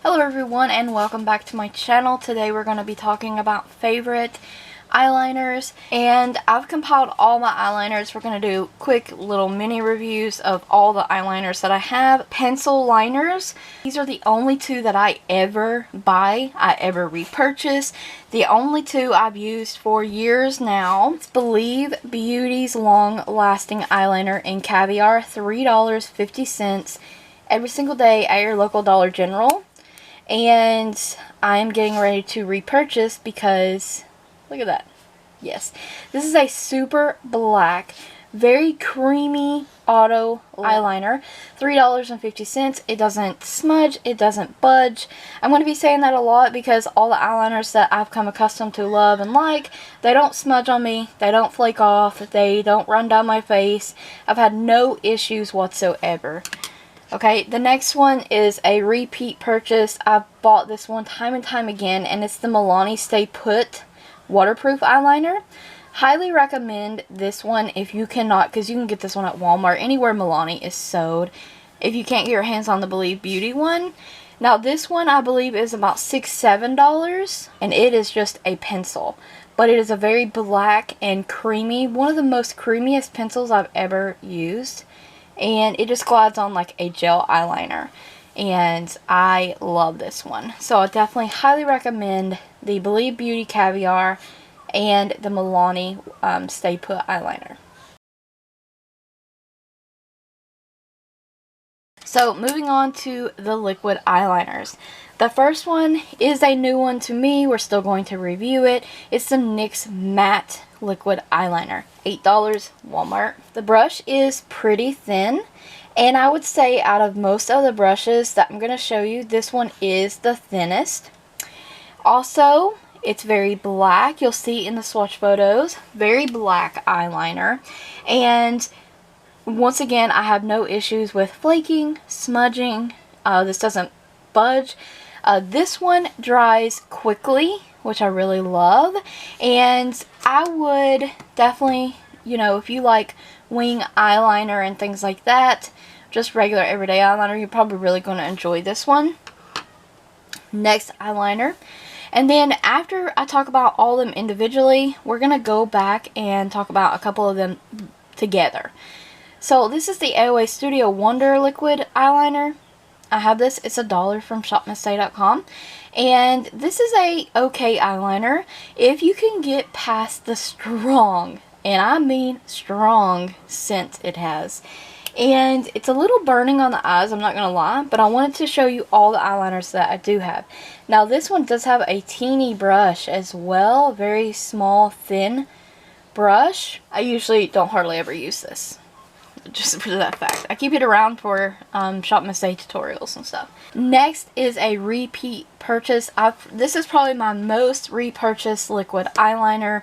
Hello everyone and welcome back to my channel. Today we're going to be talking about favorite eyeliners, and I've compiled all my eyeliners. We're going to do quick little mini reviews of all the eyeliners that I have. Pencil liners, these are the only two that I ever buy, I ever repurchase. The only two I've used for years now. It's Believe Beauty's Long Lasting Eyeliner in Caviar, $3.50 every single day at your local Dollar General. And I'm getting ready to repurchase because, look at that. Yes, this is a super black, very creamy auto eyeliner. $3.50. It doesn't smudge, it doesn't budge. I'm going to be saying that a lot because all the eyeliners that I've come accustomed to love and like, they don't smudge on me, they don't flake off, they don't run down my face. I've had no issues whatsoever. Okay, the next one is a repeat purchase. I've bought this one time and time again, and it's the Milani Stay Put waterproof eyeliner. Highly recommend this one if you cannot, because you can get this one at Walmart, anywhere Milani is sold, if you can't get your hands on the Believe Beauty one. Now this one I believe is about $6-7, and it is just a pencil. But it is a very black and creamy, one of the most creamiest pencils I've ever used. And it just glides on like a gel eyeliner, and I love this one. So I definitely highly recommend the Believe Beauty Caviar and the Milani Stay Put eyeliner. So moving on to the liquid eyeliners. The first one is a new one to me. We're still going to review it. It's the NYX Matte Liquid Eyeliner. $8 Walmart. The brush is pretty thin, and I would say out of most of the brushes that I'm going to show you, this one is the thinnest. Also, it's very black. You'll see in the swatch photos, very black eyeliner. And once again, I have no issues with flaking, smudging. This doesn't budge. This one dries quickly, which I really love. And I would definitely, you know, if you like wing eyeliner and things like that, just regular everyday eyeliner, you're probably really going to enjoy this one. Next eyeliner. And then after I talk about all of them individually, we're going to go back and talk about a couple of them together. So this is the AOA Studio Wonder Liquid Eyeliner. I have this. It's $1 from shopmissday.com. And this is a okay eyeliner if you can get past the strong, and I mean strong, scent it has. And it's a little burning on the eyes, I'm not going to lie, but I wanted to show you all the eyeliners that I do have. Now this one does have a teeny brush as well, very small, thin brush. I usually don't hardly ever use this. Just for that fact. I keep it around for Shop Miss A tutorials and stuff. Next is a repeat purchase. This is probably my most repurchased liquid eyeliner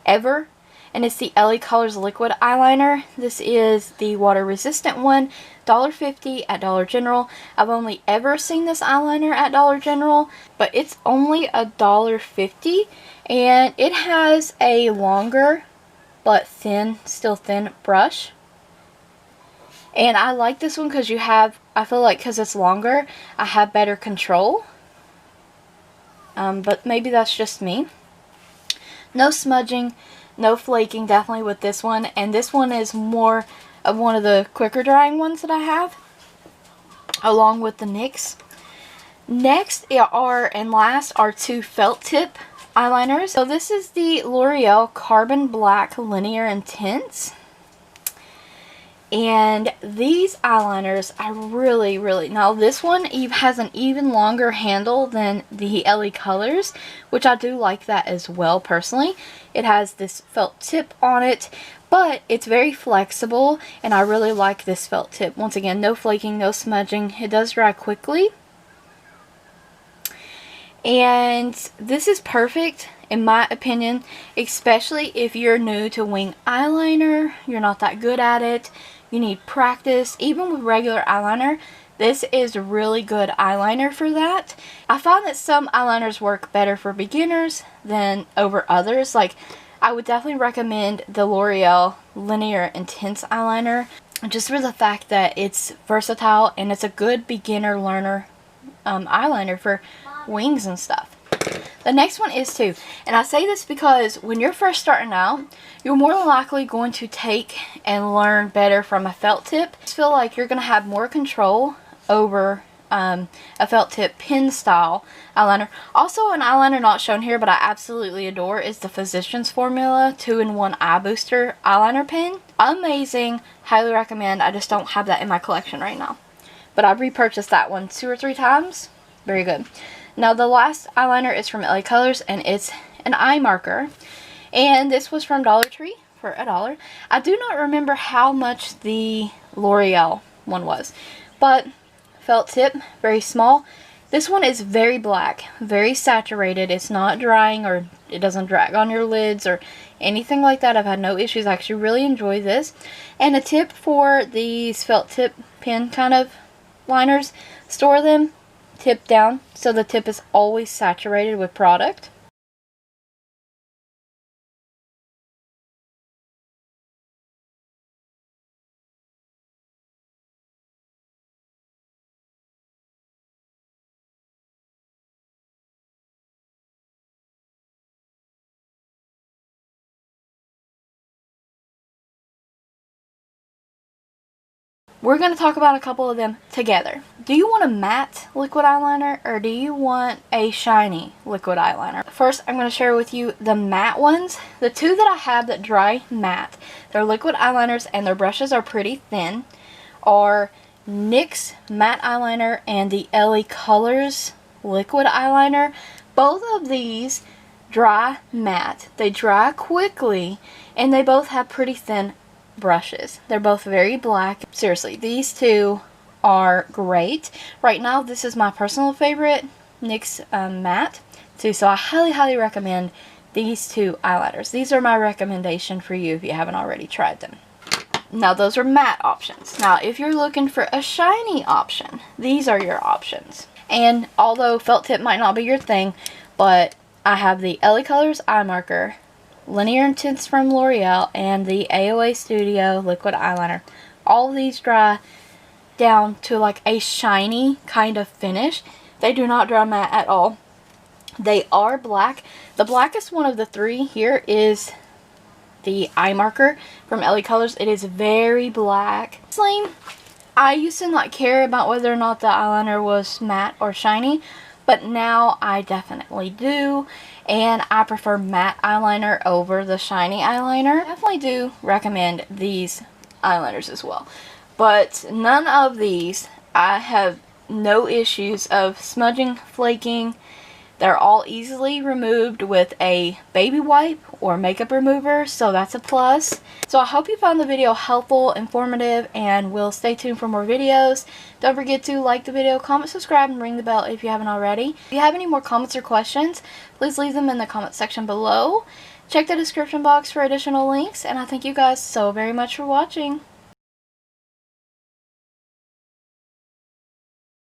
ever. And it's the LA Colors Liquid Eyeliner. This is the water resistant one. $1.50 at Dollar General. I've only ever seen this eyeliner at Dollar General, but it's only $1.50. And it has a longer but thin, still thin brush. And I like this one because I feel like because it's longer, I have better control. But maybe that's just me. No smudging, no flaking, definitely with this one. And this one is more of one of the quicker drying ones that I have, along with the NYX. Next and last are two felt tip eyeliners. So this is the L'Oreal Carbon Black Linear Intense. And these eyeliners, I really, now this one has an even longer handle than the LA Colors, which I do like that as well personally. It has this felt tip on it, but it's very flexible, and I really like this felt tip. Once again, no flaking, no smudging. It does dry quickly. And this is perfect, in my opinion, especially if you're new to wing eyeliner, you're not that good at it, you need practice. Even with regular eyeliner, this is really good eyeliner for that. I find that some eyeliners work better for beginners than over others. Like, I would definitely recommend the L'Oreal Linear Intense Eyeliner, just for the fact that it's versatile and it's a good beginner learner eyeliner for wings and stuff. The next one is too, and I say this because when you're first starting out, you're more than likely going to take and learn better from a felt tip. I feel like you're going to have more control over a felt tip pen style eyeliner. Also, an eyeliner not shown here but I absolutely adore is the Physicians Formula 2-in-1 Eye Booster eyeliner pen. Amazing, highly recommend. I just don't have that in my collection right now, but I've repurchased that one 2 or 3 times. Very good. Now the last eyeliner is from LA Colors, and it's an eye marker, and this was from DollarTree for $1. I do not remember how much the L'Oreal one was, but felt tip, very small. This one is very black, very saturated. It's not drying, or it doesn't drag on your lids or anything like that. I've had no issues. I actually really enjoy this. And a tip for these felt tip pen kind of liners, store them tip down so the tip is always saturated with product. We're going to talk about a couple of them together. Do you want a matte liquid eyeliner, or do you want a shiny liquid eyeliner? First, I'm going to share with you the matte ones. The two that I have that dry matte, they're liquid eyeliners and their brushes are pretty thin, are NYX matte eyeliner and the LA Colors liquid eyeliner. Both of these dry matte. They dry quickly and they both have pretty thin brushes. They're both very black. Seriously, these two are great. Right now, this is my personal favorite, NYX matte too, so I highly recommend these two eyeliners. These are my recommendation for you if you haven't already tried them. Now, those are matte options. Now, if you're looking for a shiny option, these are your options. And although felt tip might not be your thing, but I have the LA Colors eye marker, Linear Intense from L'Oreal, and the AOA Studio liquid eyeliner. All of these dry down to like a shiny kind of finish. They do not dry matte at all. They are black. The blackest one of the three here is the eye marker from LA Colors. It is very black. I used to not care about whether or not the eyeliner was matte or shiny, but now I definitely do, and I prefer matte eyeliner over the shiny eyeliner. I definitely do recommend these eyeliners as well, but none of these I have no issues of smudging, flaking. They're all easily removed with a baby wipe or makeup remover, so that's a plus. So I hope you found the video helpful, informative, and will stay tuned for more videos. Don't forget to like the video, comment, subscribe, and ring the bell if you haven't already. If you have any more comments or questions, please leave them in the comment section below. Check the description box for additional links, and I thank you guys so very much for watching.